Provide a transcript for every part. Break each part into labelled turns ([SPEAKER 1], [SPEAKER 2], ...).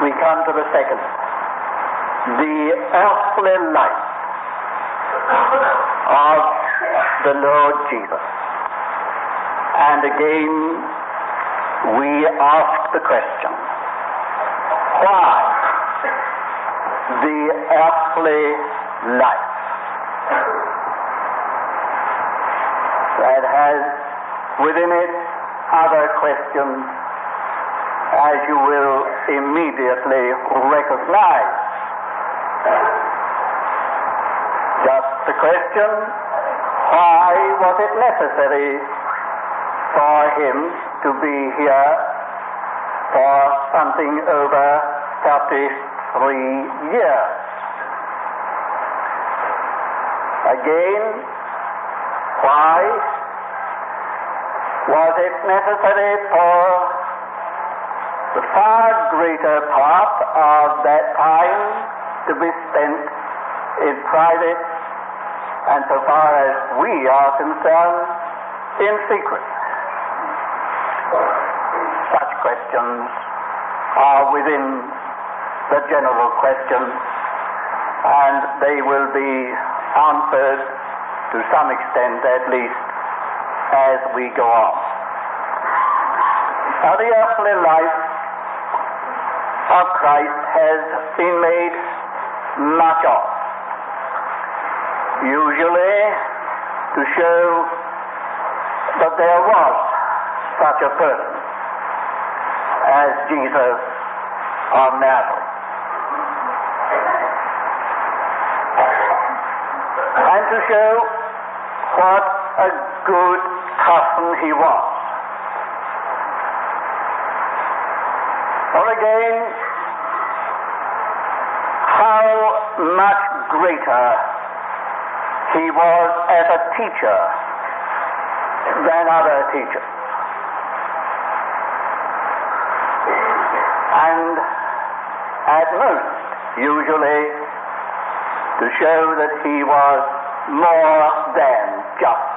[SPEAKER 1] we come to the second, the earthly life of the Lord Jesus. And again, we ask the question, why the earthly life? That has within it other questions, as you will immediately recognize. Just the question, why was it necessary for him to be here for something over 33 years? Again, why was it necessary for the far greater part of that time to be spent in private, and so far as we are concerned, in secret? Such questions are within the general question, and they will be answered to some extent at least as we go on. Now, the earthly life of Christ has been made much of, usually to show that there was such a person as Jesus of Nazareth, and to show what a good person he was. Or again, how much greater he was as a teacher than other teachers. And at most, usually, to show that he was more than just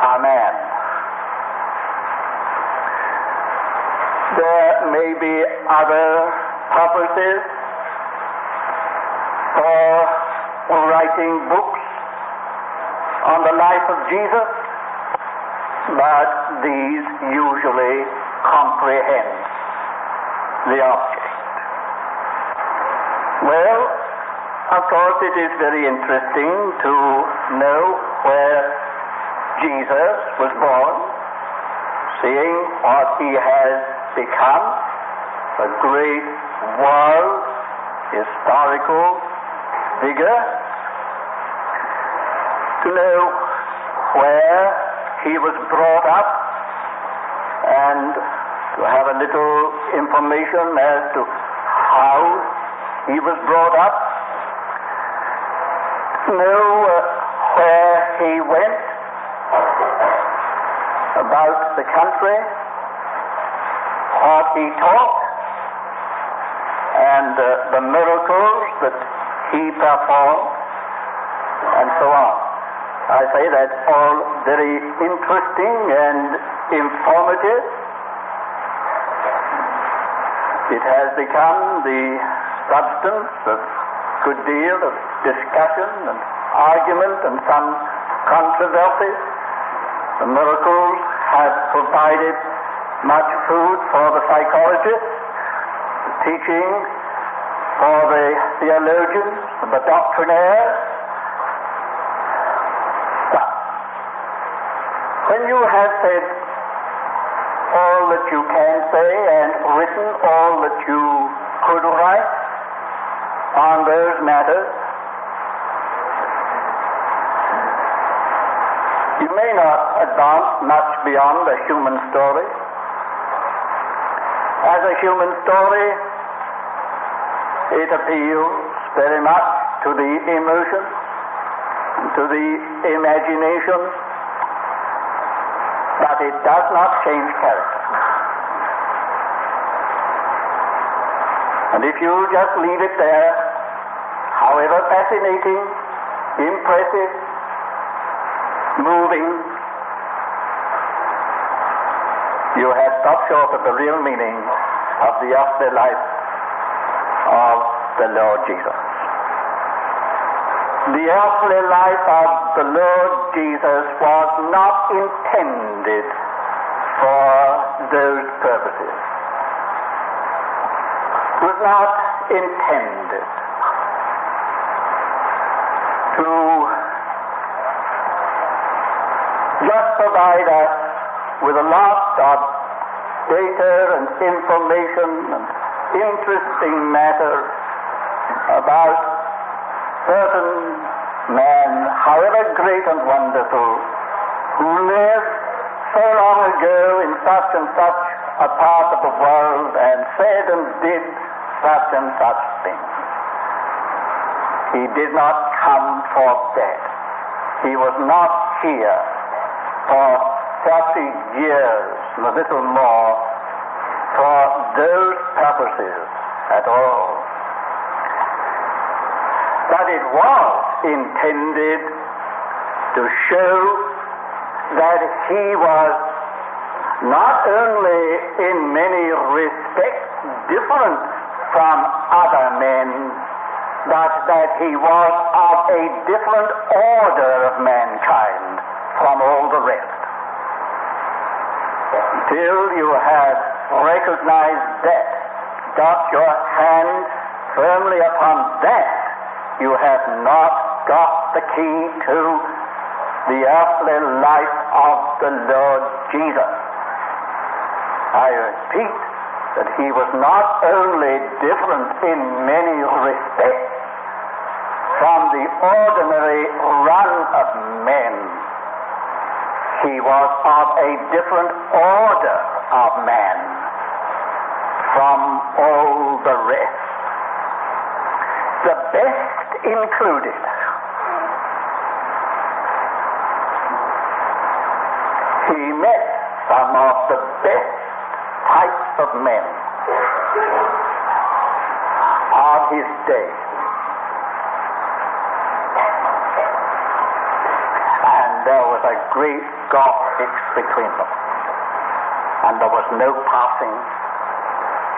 [SPEAKER 1] a man. There may be other purposes for writing books on the life of Jesus, but these usually comprehend the object. Well, of course, it is very interesting to know where Jesus was born, seeing what he has become, a great world historical figure, to know where he was brought up, and to have a little information as to how he was brought up, to know where he went about the country, what he taught, and the miracles that he performed, and so on. I say that's all very interesting and informative. It has become the substance of a good deal of discussion and argument and some controversy. The miracles have provided much food for the psychologists, the teaching for the theologians and the doctrinaires. But when you have said all that you can say and written all that you could write on those matters, you may not advance much beyond a human story. As a human story, it appeals very much to the emotion, to the imagination, but it does not change character. And if you just leave it there, however fascinating, impressive, moving, you have stopped short of the real meaning of the earthly life of the Lord Jesus. The earthly life of the Lord Jesus was not intended for those purposes. It was not intended to just provide us with a lot of data and information and interesting matter about certain men, however great and wonderful, who lived so long ago in such and such a part of the world and said and did such and such things. He did not come for that. He was not here for 30 years and a little more for those purposes at all. But it was intended to show that he was not only in many respects different from other men, but that he was of a different order of mankind from all the rest. Until you have recognized that, got your hand firmly upon that, you have not got the key to the earthly life of the Lord Jesus. I repeat that he was not only different in many respects from the ordinary run of men, he was of a different order of man from all the rest. The best included. He met some of the best types of men of his day. And there was a great gulf between them. And there was no passing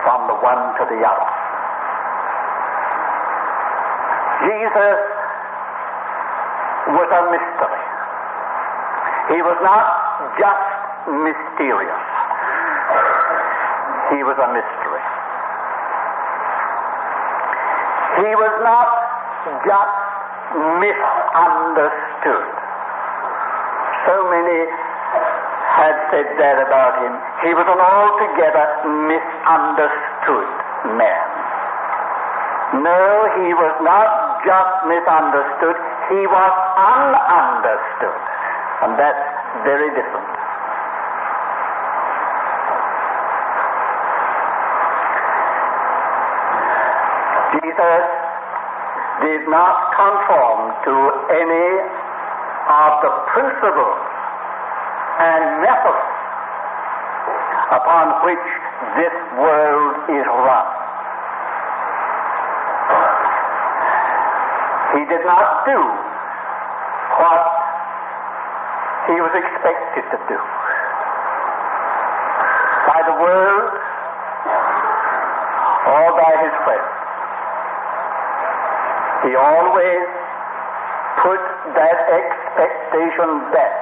[SPEAKER 1] from the one to the other. Jesus was a mystery. He was not just mysterious. He was a mystery. He was not just misunderstood. So many had said that about him. He was an altogether misunderstood man. No, he was not just misunderstood. He was ununderstood. And that's very different. Jesus did not conform to any of the principles and methods upon which this world is run. He did not do what he was expected to do by the world or by his friends. He always put that expectation back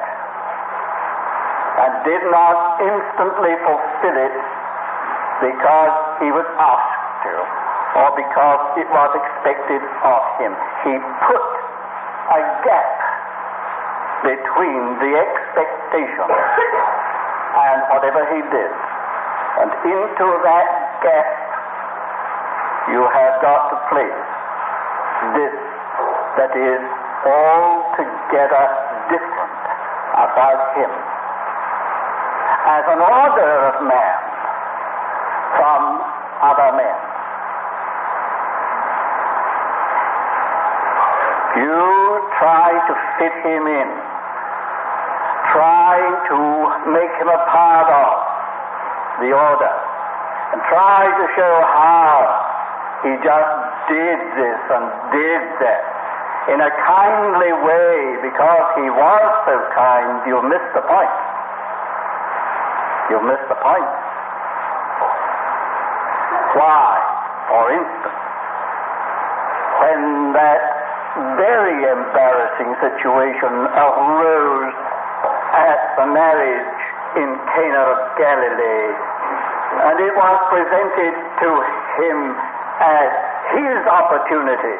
[SPEAKER 1] and did not instantly fulfill it because he was asked to or because it was expected of him. He put a gap between the expectation and whatever he did. And into that gap you have got to place this that is altogether different about him as an order of man from other men. You try to fit him in, try to make him a part of the order, and try to show how he just did this and did that in a kindly way because he was so kind. You'll miss the point. You'll miss the point. Why, for instance, when that very embarrassing situation arose at the marriage in Cana of Galilee, and it was presented to him as his opportunity,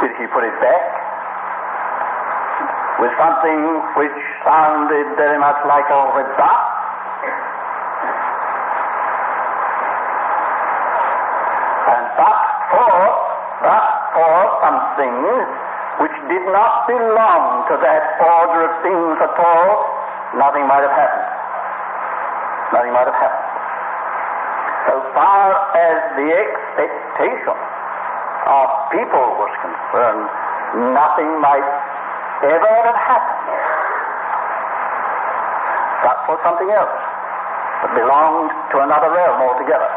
[SPEAKER 1] did he put it back with something which sounded very much like a rebuff? And but for something which did not belong to that order of things at all, nothing might have happened. Nothing might have happened. So far as the expectation of people was concerned, nothing might ever have happened. But for something else that belonged to another realm altogether.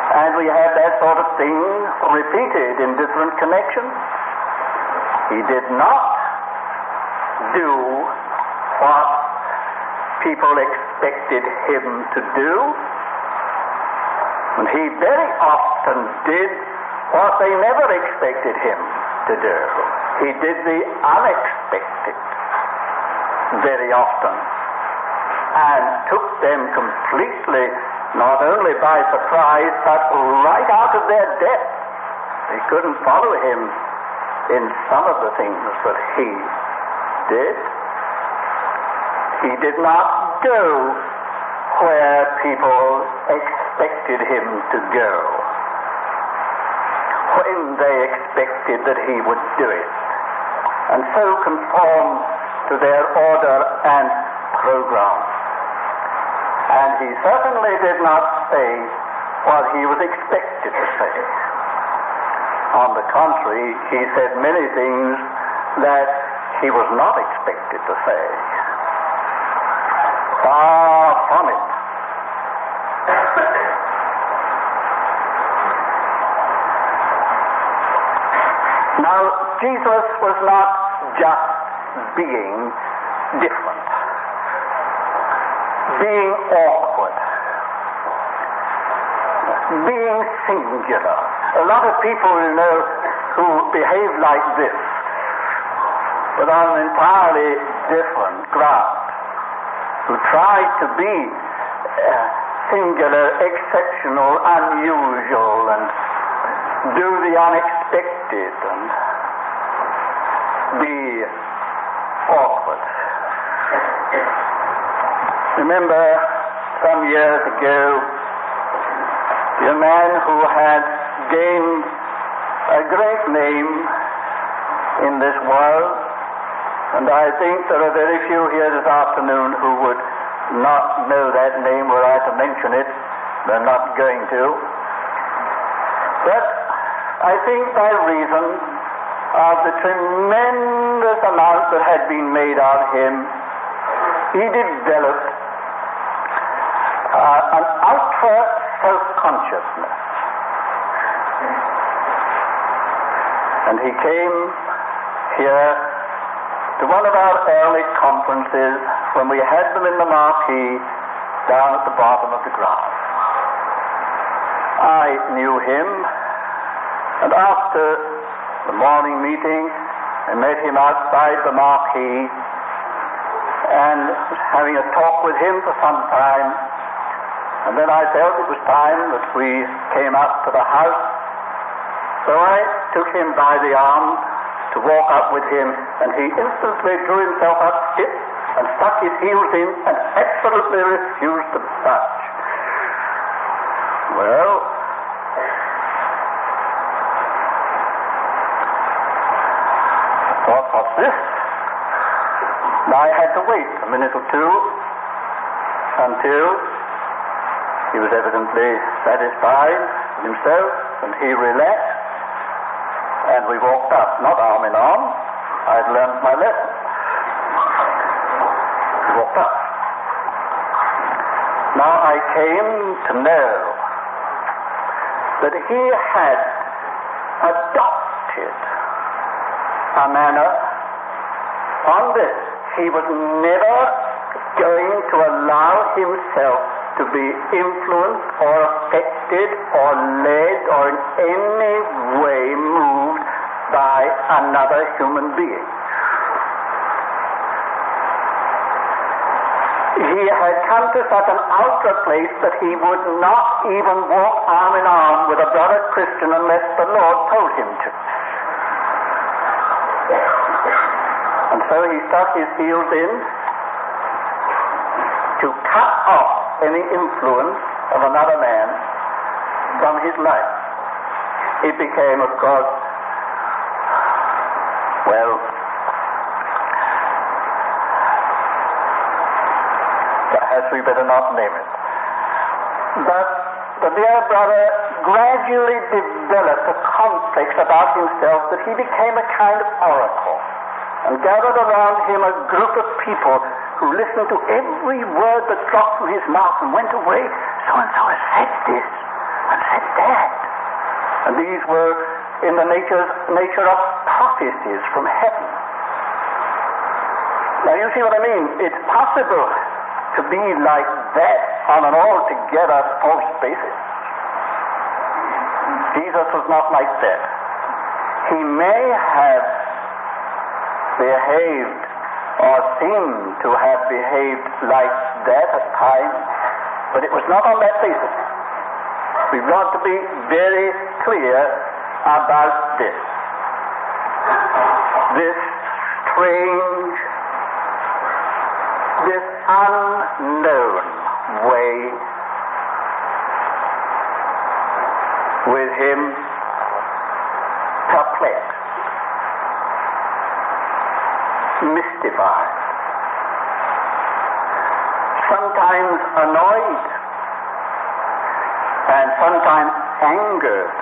[SPEAKER 1] And we have that sort of thing repeated in different connections. He did not do what people expected him to do, and he very often did what they never expected him to do. He did the unexpected very often and took them completely, not only by surprise, but right out of their depth. They couldn't follow him in some of the things that he did. He did not go where people expected him to go, when they expected that he would do it, and so conform to their order and program. And he certainly did not say what he was expected to say. On the contrary, he said many things that he was not expected to say. Far from it. Now, Jesus was not just being different, being awkward, being singular. A lot of people, who behave like this, but on an entirely different ground, who try to be singular, exceptional, unusual, and do the unexpected, and be awkward. Remember, some years ago, a man who had gained a great name in this world, and I think there are very few here this afternoon who would not know that name were I to mention it. They're not going to. But I think by reason of the tremendous amount that had been made of him, he developed an ultra self-consciousness. And he came here to one of our early conferences when we had them in the marquee down at the bottom of the ground. I knew him, and after the morning meeting, I met him outside the marquee, and was having a talk with him for some time, and then I felt it was time that we came up to the house, so I took him by the arm to walk up with him, and he instantly drew himself up stiff and stuck his heels in and absolutely refused to budge. Well, I thought, what's this? And I had to wait a minute or two until he was evidently satisfied with himself, and he relaxed, and we walked up, not arm in arm. I had learned my lesson. We walked up. Now I came to know that he had adopted a manner on this. He was never going to allow himself to be influenced or affected or led or in any way moved by another human being. He had come to such an outer place that he would not even walk arm in arm with a brother Christian unless the Lord told him to. And so he stuck his heels in to cut off any influence of another man from his life. It became, of course, well, perhaps we better not name it. But the dear brother gradually developed a complex about himself that he became a kind of oracle, and gathered around him a group of people who listened to every word that dropped from his mouth and went away. So-and-so has said this and said that. And these were in the nature of prophecies from heaven. Now you see what I mean? It's possible to be like that on an altogether false basis. Jesus was not like that. He may have behaved or seemed to have behaved like that at times, but it was not on that basis. We've got to be very clear about this. This strange, this unknown way with him perplexed, mystified, sometimes annoyed, and sometimes angered,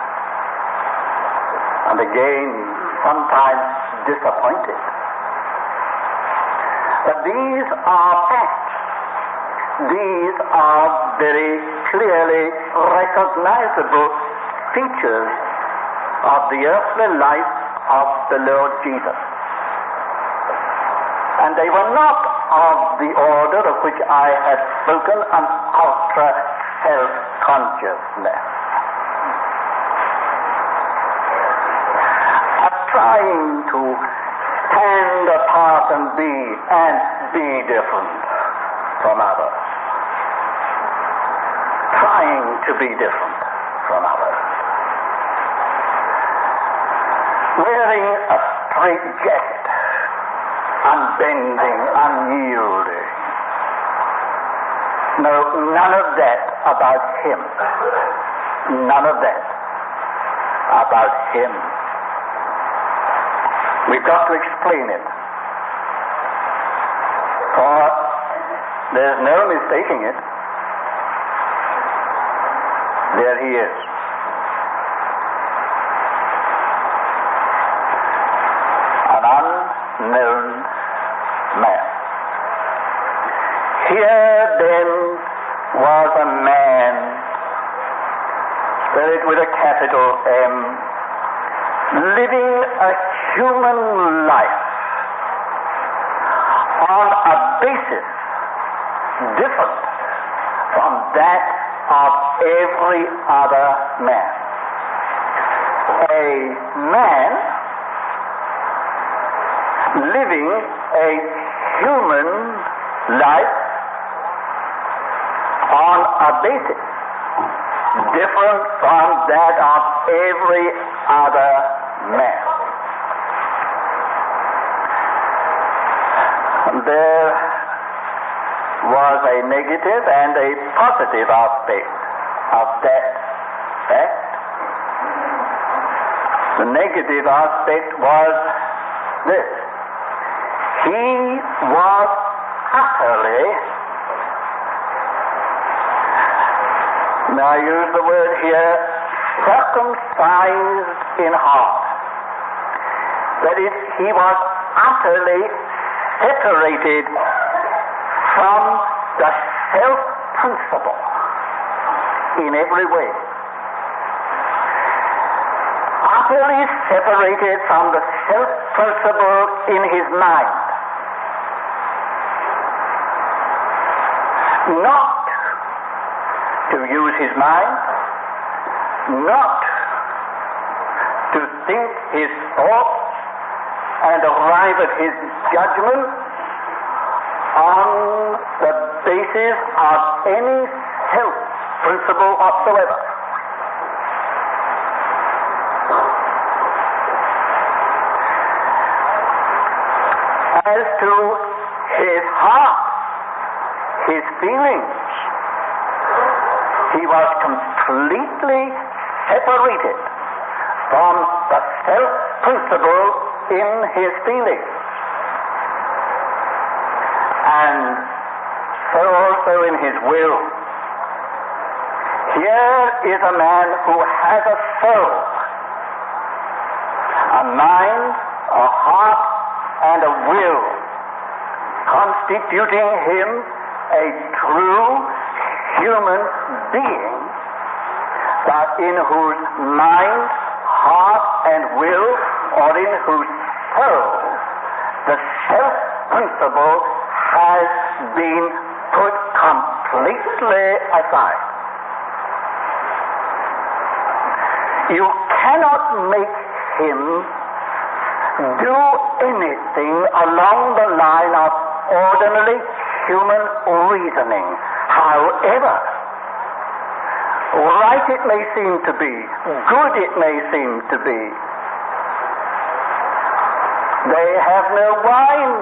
[SPEAKER 1] and again sometimes disappointed. But these are facts. These are very clearly recognizable features of the earthly life of the Lord Jesus. And they were not of the order of which I have spoken, an ultra self-consciousness. Of trying to stand apart and be different from others. Trying to be different from others. Wearing a straight jacket, unbending, unyielding. No, none of that about him. None of that about him. We've got to explain it. For there's no mistaking it. There he is. An unknown man. Here then was a man, spell it with a capital M, living a human life on a basis different from that of every other man. A man living a human life on a basis different from that of every other man. There was a negative and a positive aspect of that fact. The negative aspect was this: he was utterly, now I use the word here, circumcised in heart. That is, he was utterly separated from the self-principle in every way. Utterly separated from the self-principle in his mind. not to use his mind, not to think his thoughts and arrive at his judgment on the basis of any self-principle whatsoever. As to his heart, his feelings, he was completely separated from the self-principle in his feelings. And so also in his will. Here is a man who has a soul, a mind, a heart, and a will, constituting him a true human being, but in whose mind, heart, and will, or in whose soul, the self-principle has been put completely aside. You cannot make him do anything along the line of ordinary human reasoning, however right it may seem to be, good it may seem to be. They have no wine.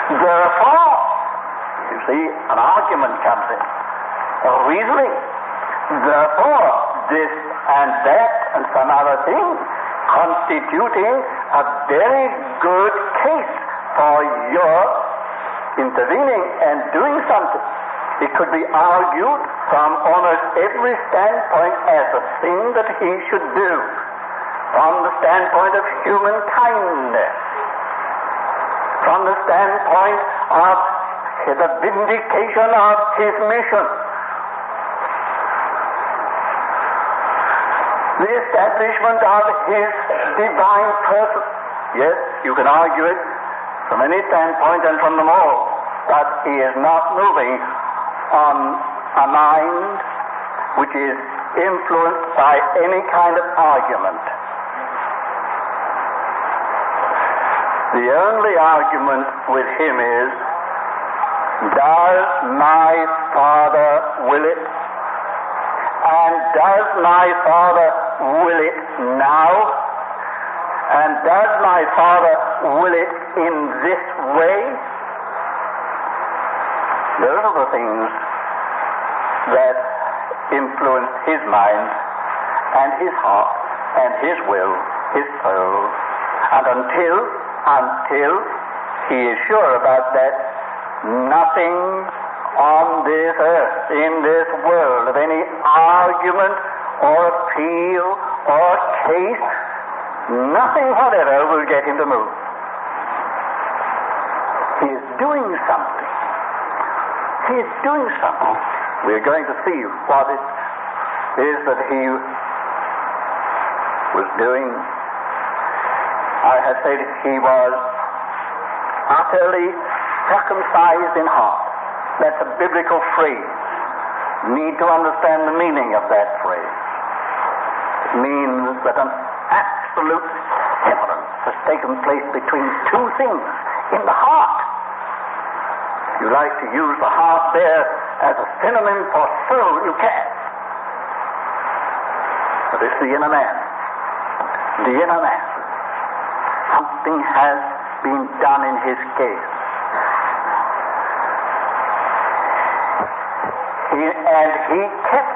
[SPEAKER 1] Therefore, you see, an argument comes in. Reasoning. Therefore, this and that and some other thing constituting a very good case for your intervening and doing something. It could be argued from almost every standpoint as a thing that he should do, from the standpoint of human kindness, from the standpoint of the vindication of his mission, the establishment of his divine person. Yes, you can argue it from any standpoint and from them all, but he is not moving on a mind which is influenced by any kind of argument. The only argument with him is, does my Father will it? And does my Father will it now? And does my Father will it in this way? Those are the things that influence his mind and his heart and his will, his soul. And until he is sure about that, nothing on this earth, in this world, of any argument or appeal or case, nothing whatever will get him to move. He is doing something. He is doing something. We're going to see what it is that he was doing. I had said he was utterly circumcised in heart. That's a biblical phrase. You need to understand the meaning of that phrase. It means that an absolute severance has taken place between two things in the heart. If you like to use the heart there as a synonym for soul, you can. But it's the inner man. The inner man. Something has been done in his case. He kept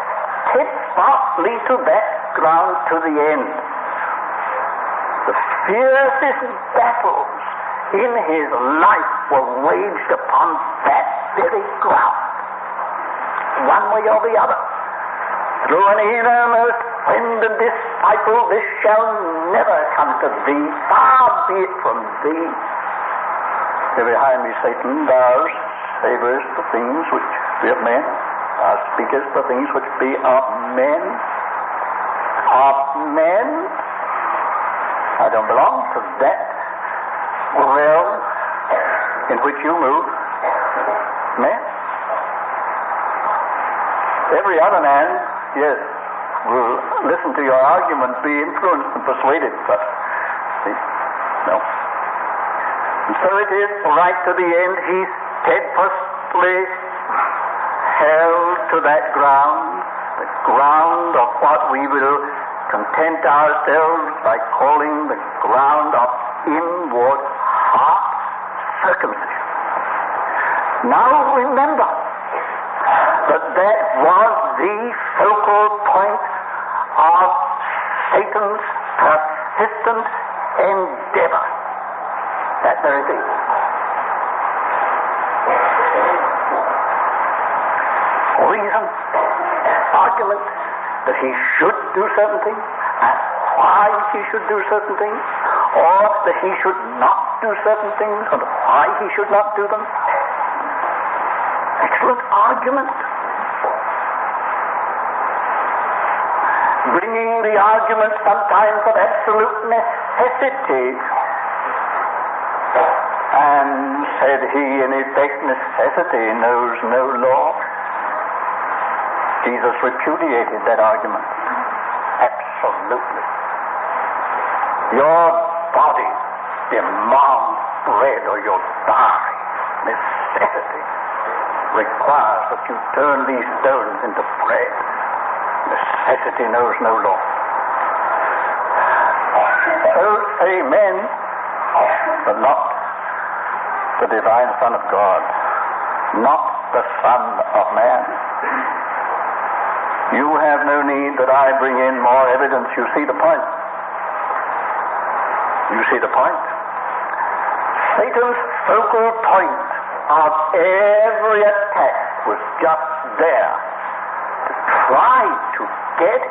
[SPEAKER 1] steadfastly to that ground to the end. The fiercest battles in his life were waged upon that very ground, one way or the other. Through an innermost friend and disciple, this shall never come to thee, far be it from thee. Here behind me Satan, thou savorest the things which be of men, thou speakest the things which be of men. Of men? I don't belong to that realm in which you move. Men? Every other man, yes, will listen to your argument, be influenced and persuaded, but see, no. And so it is, right to the end, he steadfastly held to that ground, the ground of what we will content ourselves by calling the ground of inward heart circumcision. Now remember that that was the focal point of Satan's persistent endeavor. That very thing. Reason, argument that he should do certain things, and why he should do certain things, or that he should not do certain things, and why he should not do them. Excellent argument. Bringing the argument sometimes of absolute necessity, and said he, in effect, necessity knows no law. Jesus repudiated that argument. Absolutely. Your body demands bread or you'll die. Necessity requires that you turn these stones into bread. Necessity knows no law. So say men, but not the divine Son of God, not the Son of Man. You have no need that I bring in more evidence. You see the point. You see the point. Satan's focal point of every attack was just there to try to get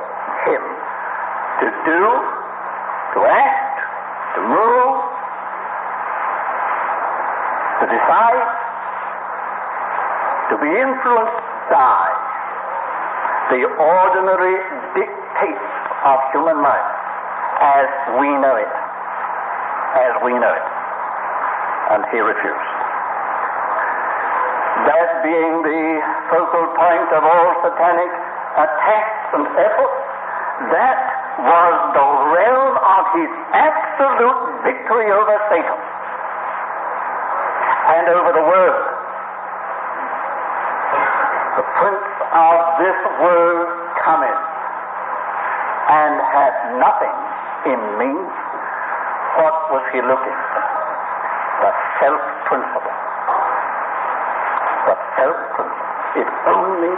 [SPEAKER 1] him to do, to act, to move, to decide, to be influenced by the ordinary dictates of human life as we know it. As we know it. And he refused. That being the focal point of all satanic attacks and efforts, that was the realm of his absolute victory over Satan and over the world. The prince of this world cometh and hath nothing in me. What was he looking for? The self-principle. The self-principle. If only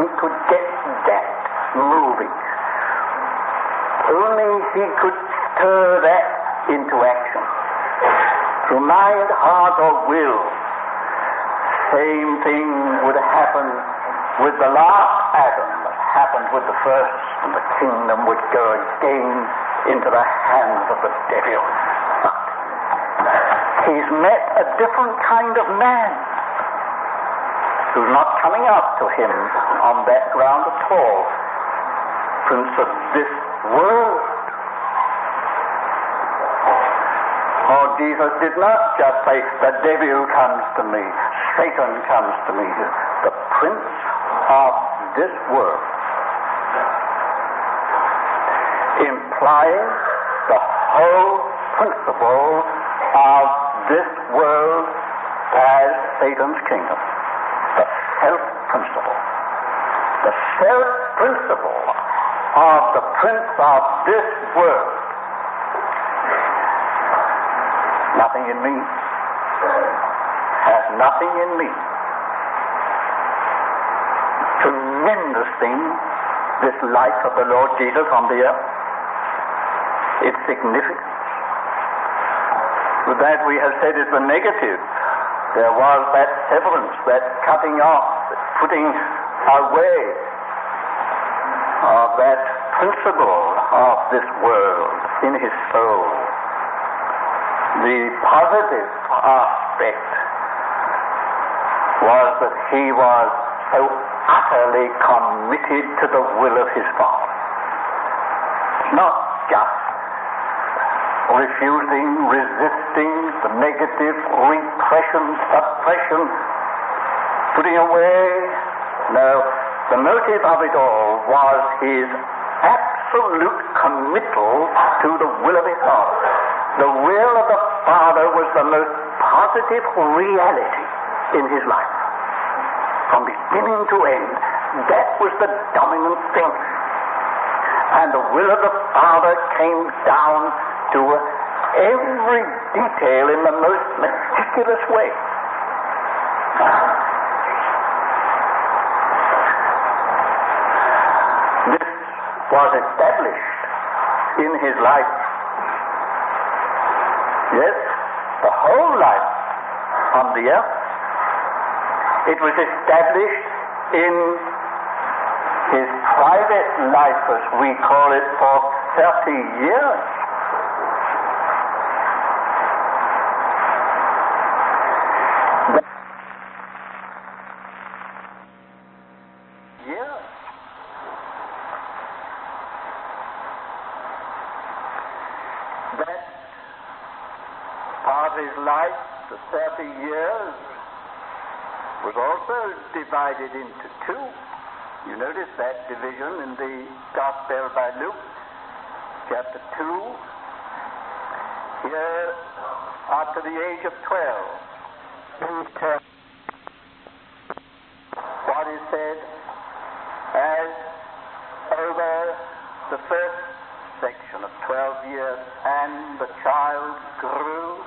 [SPEAKER 1] he could get that moving. Only he could stir that into action. Through mind, heart, or will. Same thing would happen with the last Adam that happened with the first, and the kingdom would go again into the hands of the devil. But he's met a different kind of man who's not coming up to him on that ground at all. Prince of this world. Oh, Jesus did not just say, the devil comes to me, Satan comes to me. The prince of this world. Implying the whole principle of this world as Satan's kingdom. The self-principle. The self-principle of the prince of this world. Nothing in me. Has nothing in me. Tremendous thing, this life of the Lord Jesus on the earth. Its significance. With that we have said is the negative. There was that severance, that cutting off, that putting away of that principle of this world in his soul. The positive aspect was that he was so utterly committed to the will of his Father. Not just refusing, resisting the negative, repression, suppression, putting away. No, The motive of it all was his absolute committal to the will of his Father. The will of the Father was the most positive reality in his life. From beginning to end, that was the dominant thing. And the will of the Father came down to every detail in the most meticulous way. This was established in his life. Yes, the whole life on the earth. It was established in his private life, as we call it, for 30 years. That part of his life, the 30 years, was also divided into two. You notice that division in the Gospel by Luke, chapter 2. Here, up to the age of 12, what is said as over the first section of 12 years, and the child grew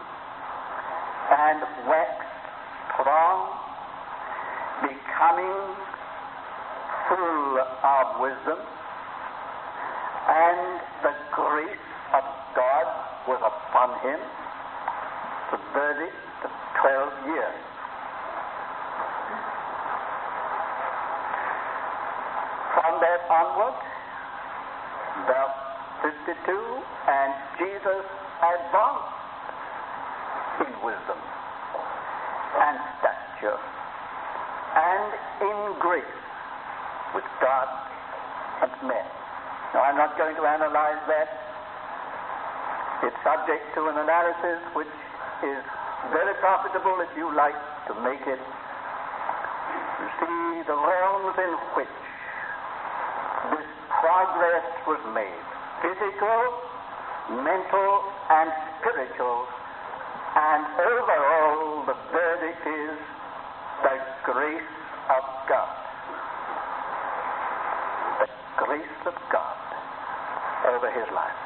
[SPEAKER 1] and waxed strong, becoming full of wisdom, and the grace of God was upon him. The verdict of 12 years. From that onward, verse 52, and Jesus advanced in wisdom and stature and in grace with God and men. Now, I'm not going to analyze that. It's subject to an analysis which is very profitable if you like to make it. You see the realms in which this progress was made: physical, mental, and spiritual. And overall, the verdict is the grace of God. The grace of God over his life.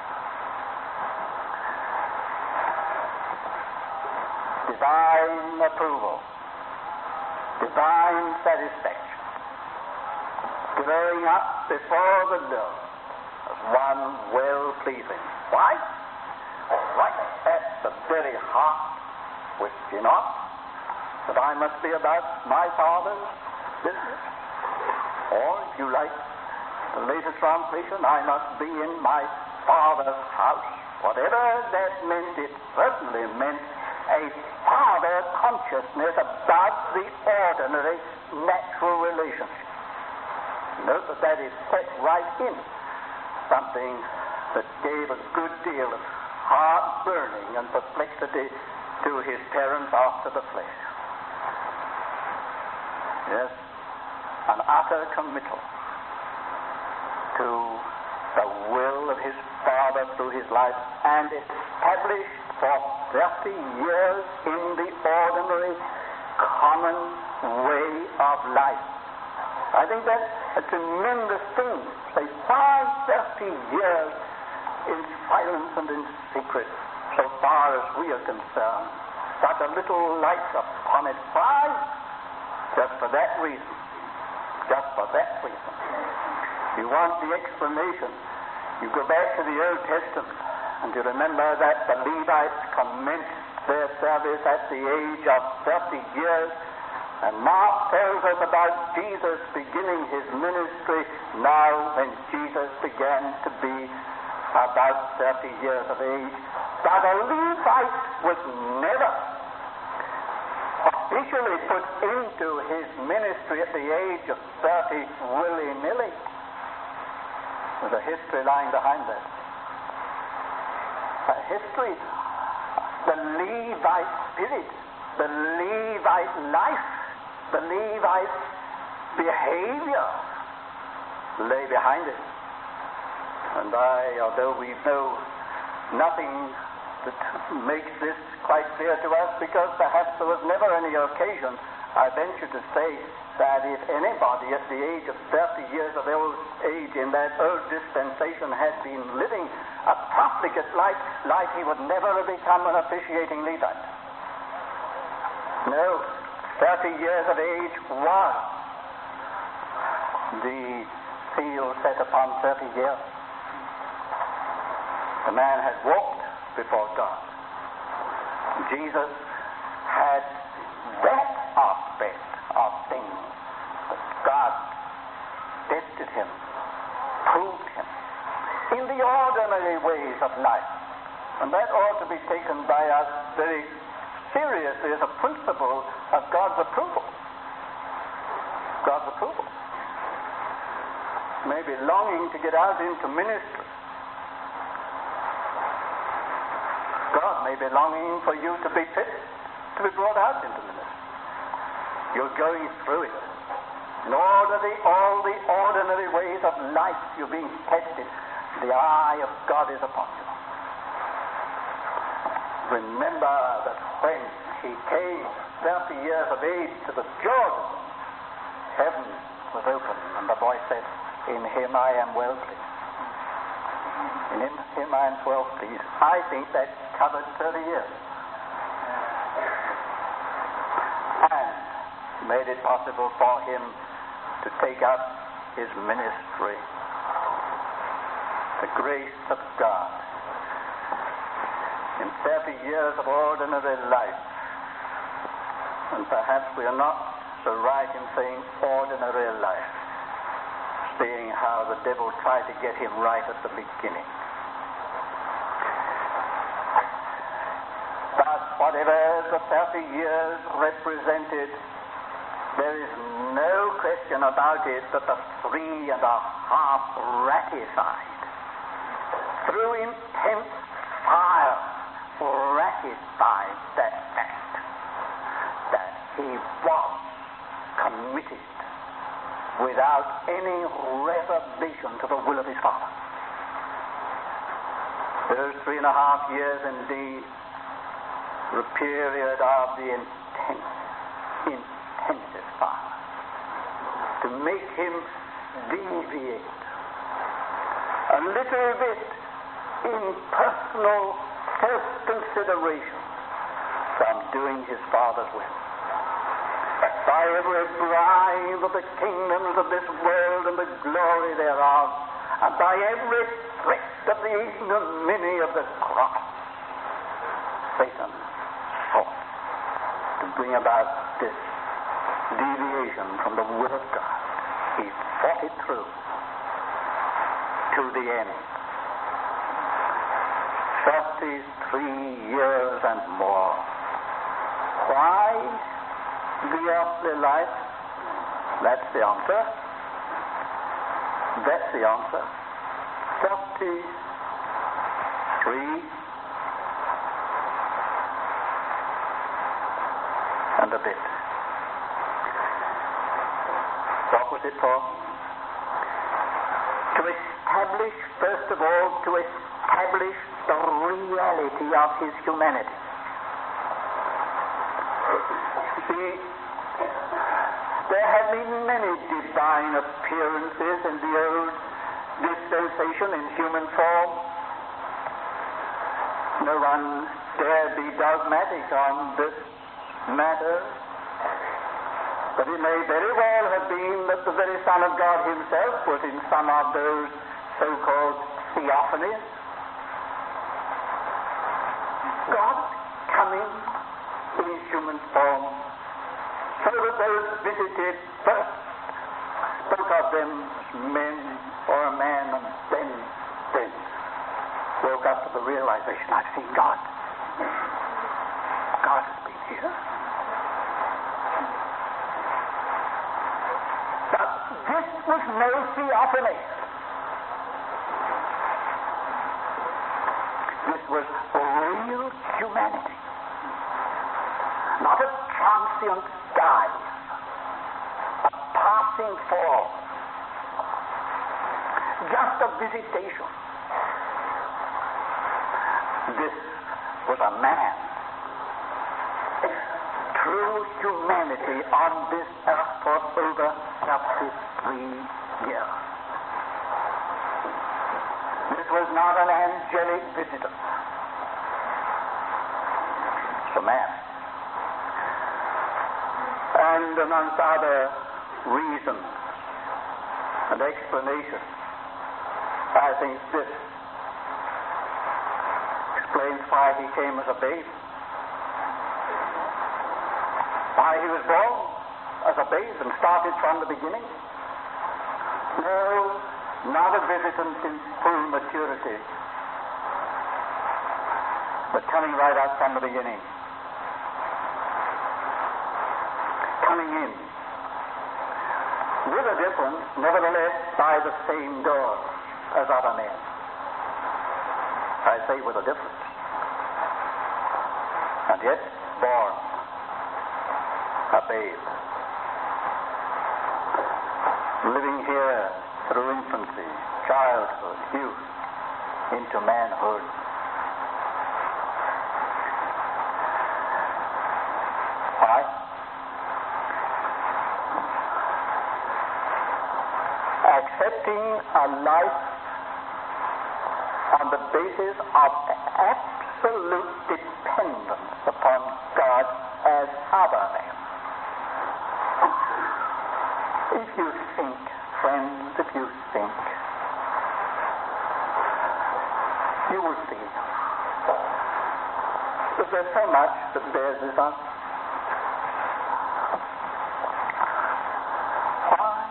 [SPEAKER 1] Divine approval. Divine satisfaction. Growing up before the Lord as one well-pleasing. Why? Right at the very heart, which you know, that I must be about my Father's business. Or, if you like the later translation, I must be in my Father's house. Whatever that meant, it certainly meant a Father consciousness about the ordinary natural relationship. Note that is set right in, something that gave a good deal of heart burning and perplexity to his parents after the flesh. Yes, an utter committal to the will of his Father through his life, and established for 30 years in the ordinary, common way of life. I think that's a tremendous thing. Say 30 years in silence and in secret, so far as we are concerned. Such a little light upon it. Why? Just for that reason. Just for that reason. You want the explanation, you go back to the Old Testament, and you remember that the Levites commenced their service at the age of 30 years, and Mark tells us about Jesus beginning his ministry now when Jesus began to be about 30 years of age. But a Levite was never officially put into his ministry at the age of 30 willy-nilly. There's a history lying behind that. A history, the Levite spirit, the Levite life, the Levite behavior lay behind it. And although we know nothing that makes this quite clear to us, because perhaps there was never any occasion, I venture to say that if anybody at the age of 30 years of age in that old dispensation had been living a profligate life, he would never have become an officiating Levite. No, 30 years of age was the seal set upon 30 years. The man had walked before God. Jesus had that aspect of things that God tested him, proved him in the ordinary ways of life. And that ought to be taken by us very seriously as a principle of God's approval. God's approval. Maybe longing to get out into ministry. God may be longing for you to be fit, to be brought out into ministry. You're going through it. In all the ordinary ways of life, you're being tested. The eye of God is upon you. Remember that when he came 30 years of age to the Jordan, heaven was open, and the voice said, "In him I am well pleased." In him I am well pleased. I think that covered 30 years. And made it possible for him to take up his ministry. The grace of God. In 30 years of ordinary life, and perhaps we are not so right in saying ordinary life, seeing how the devil tried to get him right at the beginning. But whatever the 30 years represented, there is no question about it that the 3.5 ratified, through intense fire, ratified that fact, that he was committed without any reservation to the will of his Father. Those 3.5 years indeed were a period of the intensive fire, to make him deviate a little bit in personal self-consideration from doing his Father's will. By every bribe of the kingdoms of this world and the glory thereof, and by every threat of the ignominy of the cross, Satan sought to bring about this deviation from the will of God. He fought it through to the end. 33 years and more. Why the earthly life? That's the answer. That's the answer. 33 and a bit. What was it for? To establish, first of all, to establish the reality of his humanity. See, there have been many divine appearances in the old dispensation in human form. No one dare be dogmatic on this matter, but it may very well have been that the very Son of God himself was in some of those so-called theophanies. God coming in human form, so that those visited first spoke of them as men or a man, and then woke up to the realization, I've seen God. God has been here. But this was no theophany. This was real humanity. Not a transient guise, a passing form. just a visitation. This was a man. True humanity on this earth for over 33 years. This was not an angelic visitor. It's a man. And amongst other reasons and explanations, I think this explains why he came as a babe. Why he was born as a babe and started from the beginning. No, not a visitant in full maturity, but coming right out from the beginning. Coming in with a difference, nevertheless, by the same door as other men. I say with a difference. And yet, born a babe. Living here through infancy, childhood, youth, into manhood. Why? Accepting a life on the basis of absolute dependence upon God as other men. If you think, friends, if you think, you will see that there's so much that bears this up. Why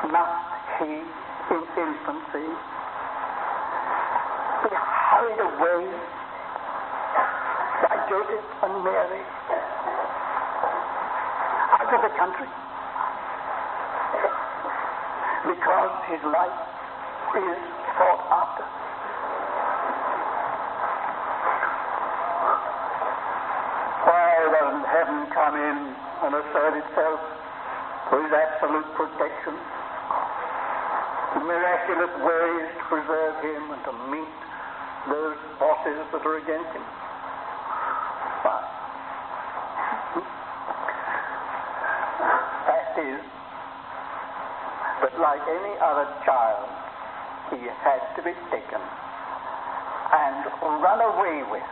[SPEAKER 1] must he, in infancy, be hurried away by Joseph and Mary out of the country? Because his life is sought after. Why doesn't heaven come in and assert itself for his absolute protection, miraculous ways to preserve him and to meet those forces that are against him? Why? Fact is that like any other child, he had to be taken and run away with.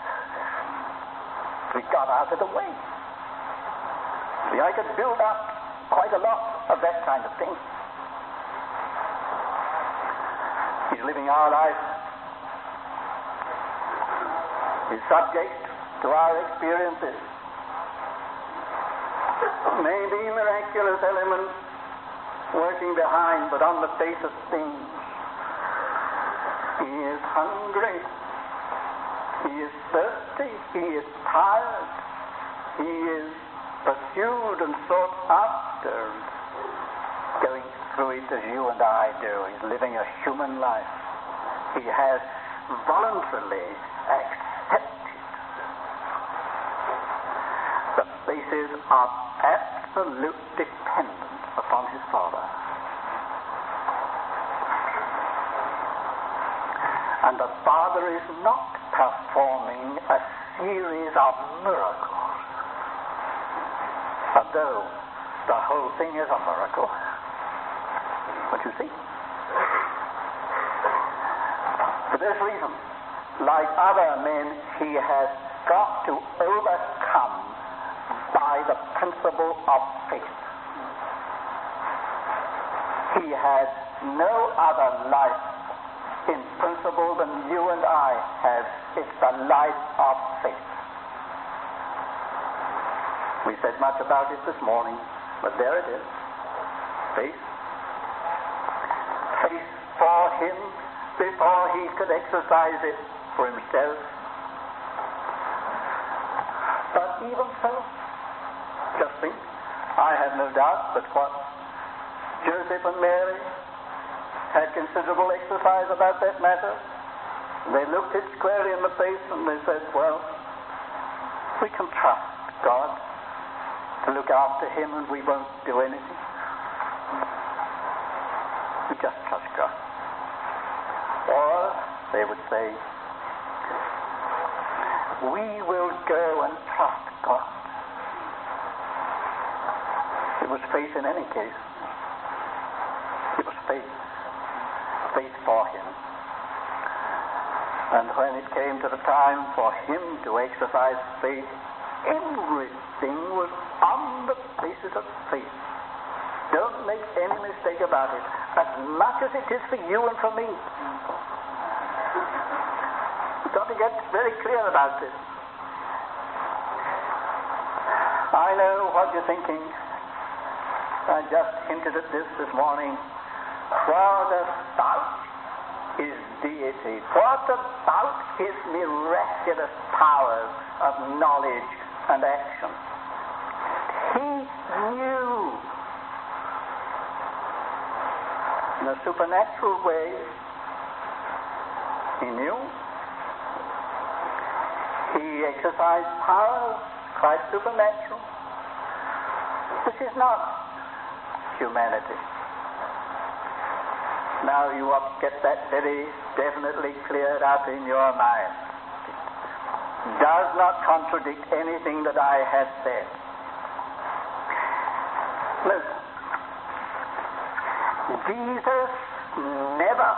[SPEAKER 1] We got out of the way. See, I could build up quite a lot of that kind of thing. He's living our life. He's subject to our experiences. Maybe miraculous elements working behind, but on the face of things, he is hungry. He is thirsty. He is tired. He is pursued and sought after, going through it as you and I do. He's living a human life. He has voluntarily accepted the basis of absolute dependence upon his Father. And the Father is not performing a series of miracles, although the whole thing is a miracle. But you see, for this reason, like other men, he has got to overcome by the principle of faith. He has no other life in principle than you and I have. It's the life of faith. We said much about it this morning, but there it is. Faith. Faith for him before he could exercise it for himself. But even so, just think, I have no doubt that what Joseph and Mary had considerable exercise about that matter. They looked it squarely in the face and they said, well, we can trust God to look after him and we won't do anything. You just trust God. Or they would say, we will go and trust God. It was faith in any case. It was faith. Faith for him. And when it came to the time for him to exercise faith, everything was on the basis of faith. Don't make any mistake about it. As much as it is for you and for me. You've got to get very clear about this. I know what you're thinking. I just hinted at this morning. What about his deity? What about his miraculous powers of knowledge and action? He knew in a supernatural way. He knew. He exercised power, quite supernatural. This is not humanity. Now you ought to get that very definitely cleared up in your mind. It does not contradict anything that I have said. Listen. Jesus never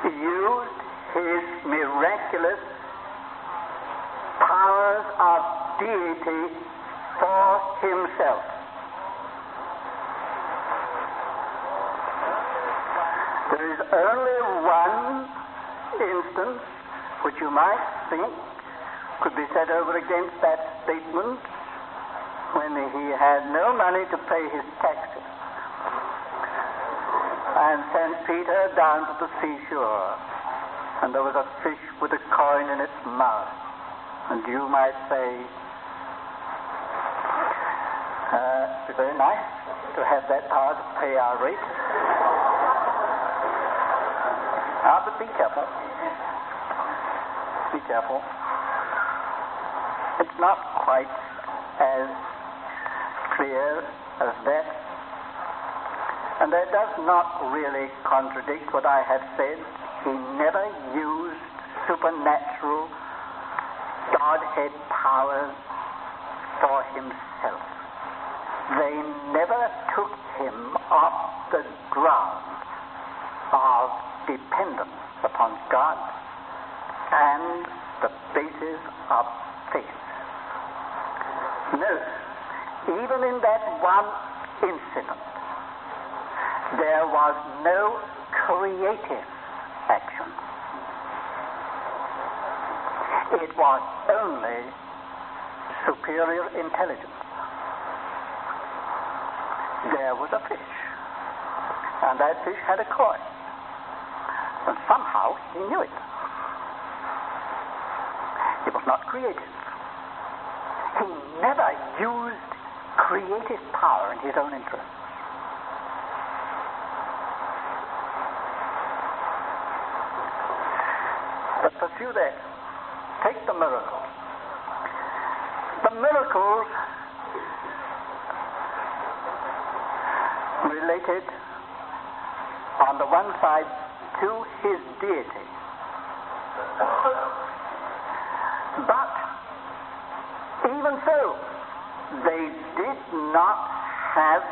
[SPEAKER 1] used his miraculous powers of deity for himself. There is only one instance which you might think could be set over against that statement, when he had no money to pay his taxes and sent Peter down to the seashore, and there was a fish with a coin in its mouth. And you might say, it's very nice to have that power to pay our rate. But be careful. Be careful. It's not quite as clear as that. And that does not really contradict what I have said. He never used supernatural Godhead powers for himself. They never took him off the ground of dependence upon God and the basis of faith. Note, even in that one incident, there was no creative action. It was only superior intelligence. There was a fish, and that fish had a coin, and somehow he knew it. It was not creative. He never used creative power in his own interest. But pursue that. Take the miracles. The miracles related on the one side to his deity. But even so, they did not have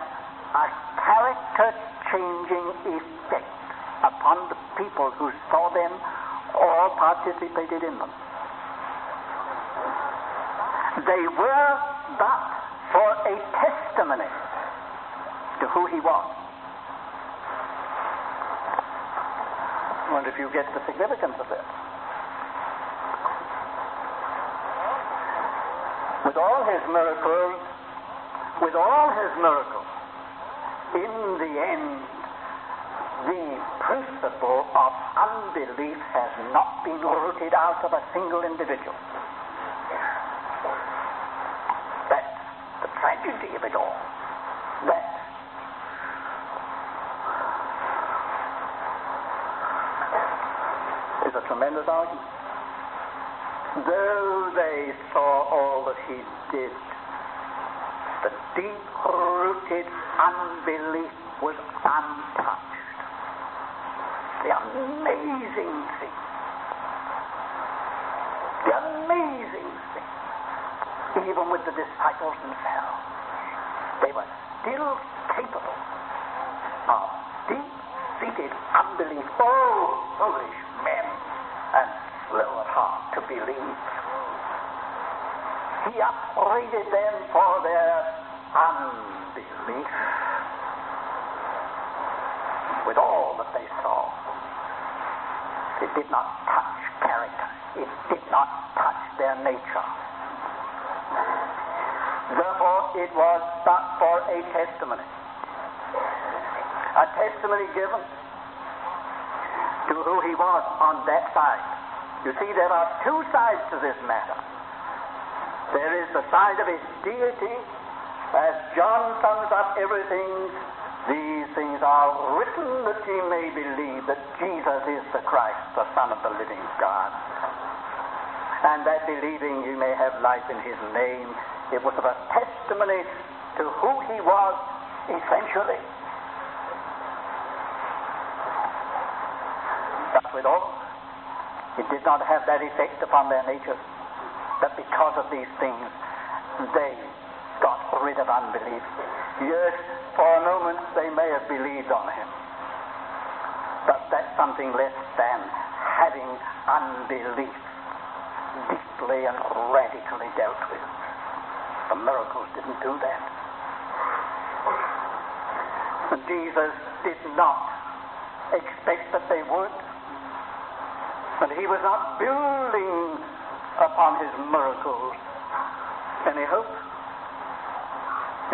[SPEAKER 1] a character-changing effect upon the people who saw them or participated in them. They were but for a testimony to who he was. I wonder if you get the significance of this. With all his miracles, in the end, the principle of unbelief has not been rooted out of a single individual. That's the tragedy of it all. That is a tremendous argument. Though they saw all that he did, the deep-rooted unbelief
[SPEAKER 2] was untouched. The amazing thing. The amazing thing. Even with the disciples themselves, they were still capable of deep-seated unbelief. Oh, foolish men, and slow of heart to believe. He upbraided them for their unbelief. With all that they saw, it did not touch character. It did not touch their nature. Therefore, it was but for a testimony. A testimony given to who he was on that side. You see, there are two sides to this matter. There is the side of his deity, as John sums up everything. These things are written that ye may believe that Jesus is the Christ, the Son of the living God. And that believing you may have life in his name. It was a testimony to who he was essentially. But with all, it did not have that effect upon their nature, that because of these things they got rid of unbelief. Yes, for a moment they may have believed on him, but that's something less than having unbelief deeply and radically dealt with. The miracles didn't do that. And Jesus did not expect that they would. And he was not building upon his miracles any hope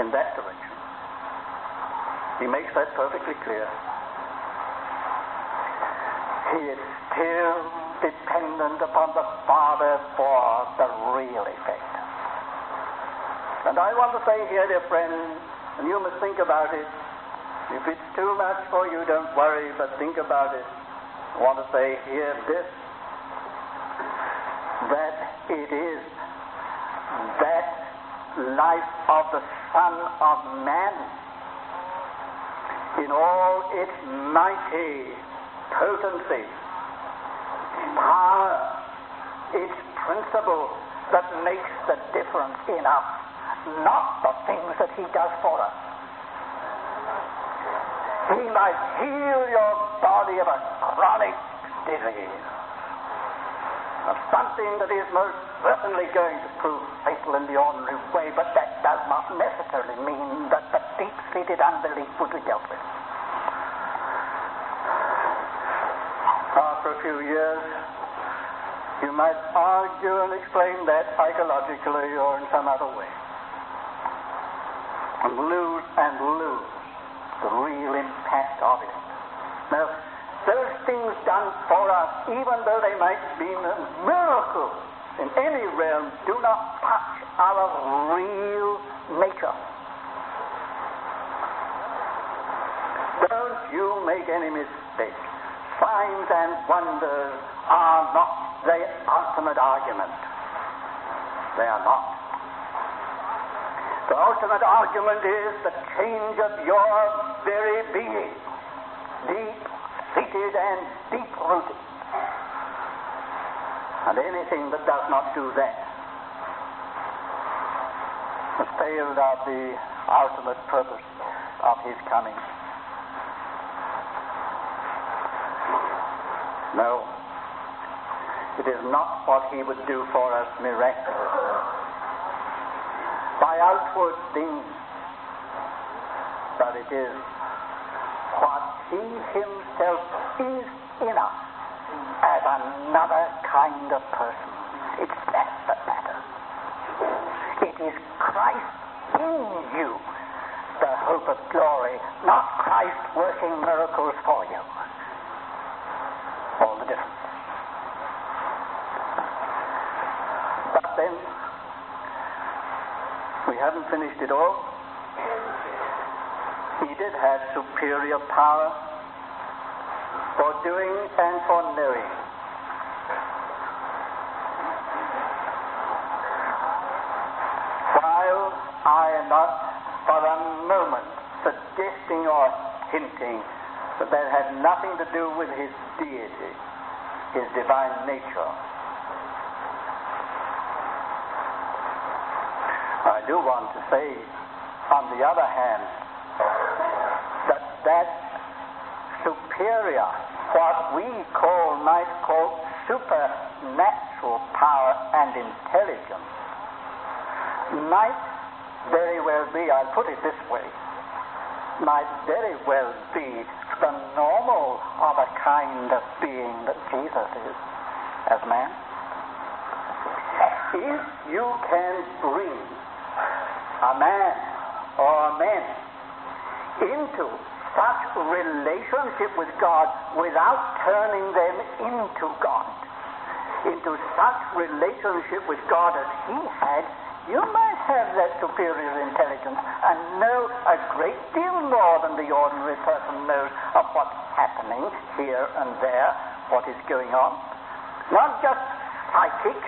[SPEAKER 2] in that direction. He makes that perfectly clear. He is still dependent upon the Father for the real effect. And I want to say here, dear friends, and you must think about it. If it's too much for you, don't worry, but think about it. I want to say here this, that it is that life of the Son of Man in all its mighty potency, power, its principle that makes the difference in us, not the things that he does for us. He might heal your body of a chronic disease, of something that is most certainly going to prove fatal in the ordinary way, but that does not necessarily mean that the deep-seated unbelief would be dealt with. After a few years, you might argue and explain that psychologically or in some other way, and lose the real impact of it. Now, those things done for us, even though they might be miracles in any realm, do not touch our real nature. Don't you make any mistake. Signs and wonders are not the ultimate argument. They are not. The ultimate argument is the change of your very being, deep-seated and deep-rooted. And anything that does not do that has failed of the ultimate purpose of his coming. No, it is not what he would do for us miraculously, by outward things, but it is what he himself is in us as another kind of person. It's that that matters. It is Christ in you, the hope of glory, not Christ working miracles for you. All the difference. But then, we haven't finished it all. He did have superior power for doing and for knowing. While I am not for a moment suggesting or hinting that that had nothing to do with his deity, his divine nature. I do want to say, on the other hand, that superior, what we might call supernatural power and intelligence, might very well be, I'll put it this way, might very well be the normal of a kind of being that Jesus is as man. If you can bring a man or men into such relationship with God without turning them into God, into such relationship with God as he had, you might have that superior intelligence and know a great deal more than the ordinary person knows of what's happening here and there, what is going on. Not just psychic,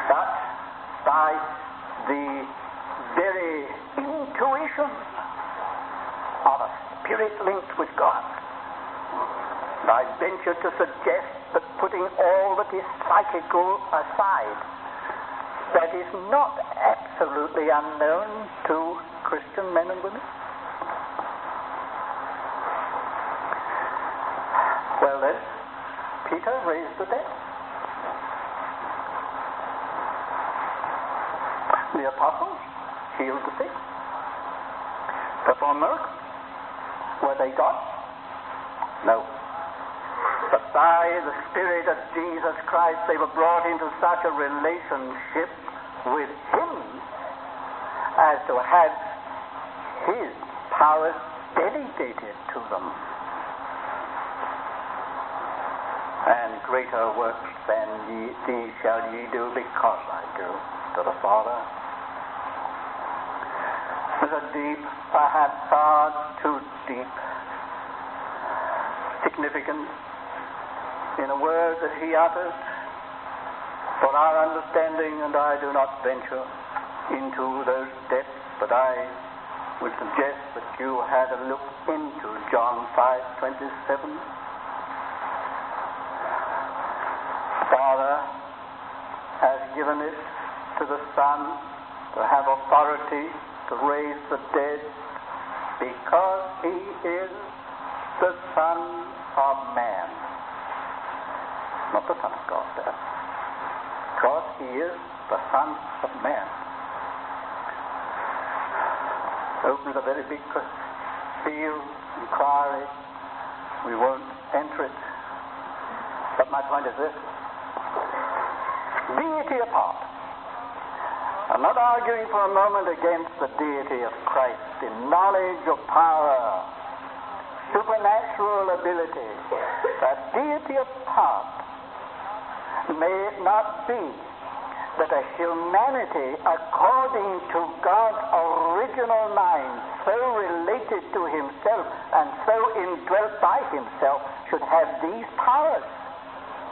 [SPEAKER 2] but by the very intuition of a spirit linked with God. And I venture to suggest that putting all that is psychical aside, that is not absolutely unknown to Christian men and women. Well then, Peter raised the dead. The apostles healed the sick, performed miracles. Were they God? No. But by the Spirit of Jesus Christ, they were brought into such a relationship with him as to have his powers delegated to them. And greater works than these shall ye do, because I do, to the Father. There's a deep, perhaps far too deep, significance in a word that he uttered for our understanding, and I do not venture into those depths, but I would suggest that you had a look into John 5:27. Father has given it to the Son to have authority to raise the dead, because he is the Son of Man. Not the Son of God there. Because he is the Son of Man. Opens a very big field, inquiry. We won't enter it. But my point is this. Deity apart. I'm not arguing for a moment against the deity of Christ in knowledge of power, supernatural ability. That deity apart, may it not be that a humanity according to God's original mind, so related to himself and so indwelt by himself, should have these powers,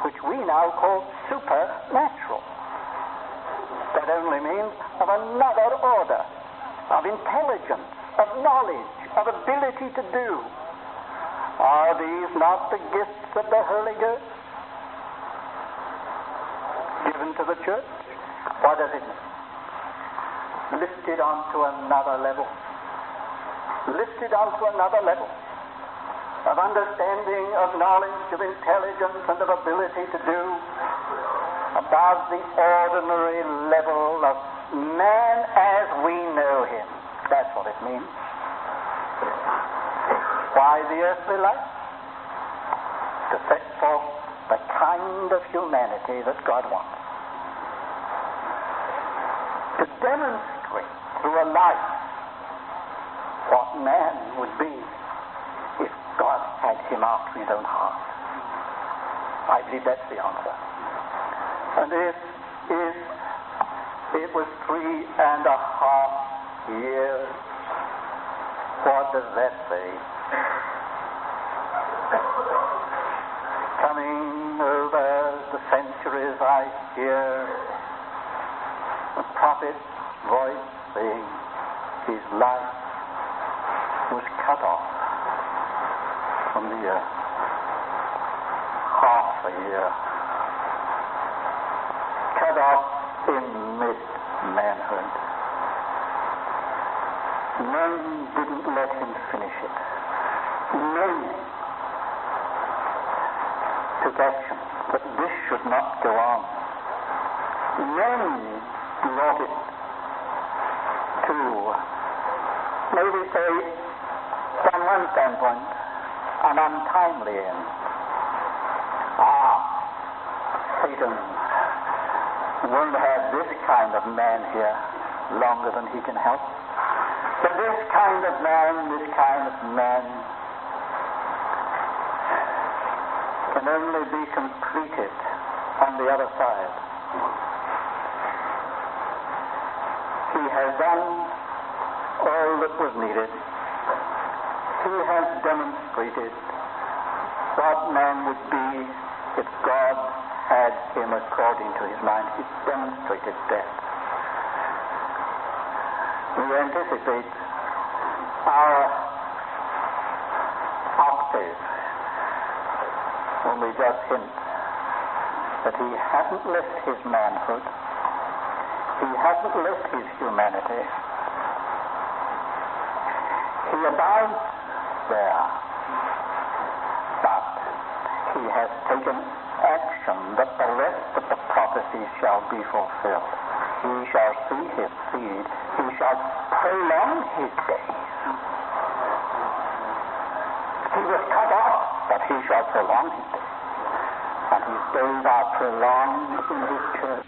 [SPEAKER 2] which we now call supernatural. That only means of another order, of intelligence, of knowledge, of ability to do. Are these not the gifts of the Holy Ghost given to the church? What does it mean? Lifted onto another level. Lifted onto another level of understanding, of knowledge, of intelligence, and of ability to do, above the ordinary level of man as we know him. That's what it means. Why the earthly life? To set forth the kind of humanity that God wants. To demonstrate through a life what man would be if God had him after his own heart. I believe that's the answer. And if it was 3.5 years, what does that say? Coming over the centuries, I hear the prophet's voice saying, his life
[SPEAKER 1] was cut off from the earth. Half a year. Cut off in mid-manhood. Men didn't let him finish it. Men took action, but this should not go on. Men brought it to, maybe say, from one standpoint, an untimely end. Satan won't have this kind of man here longer than he can help. But this kind of man can only be completed on the other side. He has done all that was needed. He has demonstrated what man would be if God had him according to his mind. He demonstrated death. We anticipate our octave when we just hint that he hasn't left his manhood. He hasn't left his humanity. He abides there. But he has taken action that the rest of the prophecy shall be fulfilled. He shall see his seed. He shall prolong his days. He was cut off, but he shall prolong his days. And his days are prolonged in his church.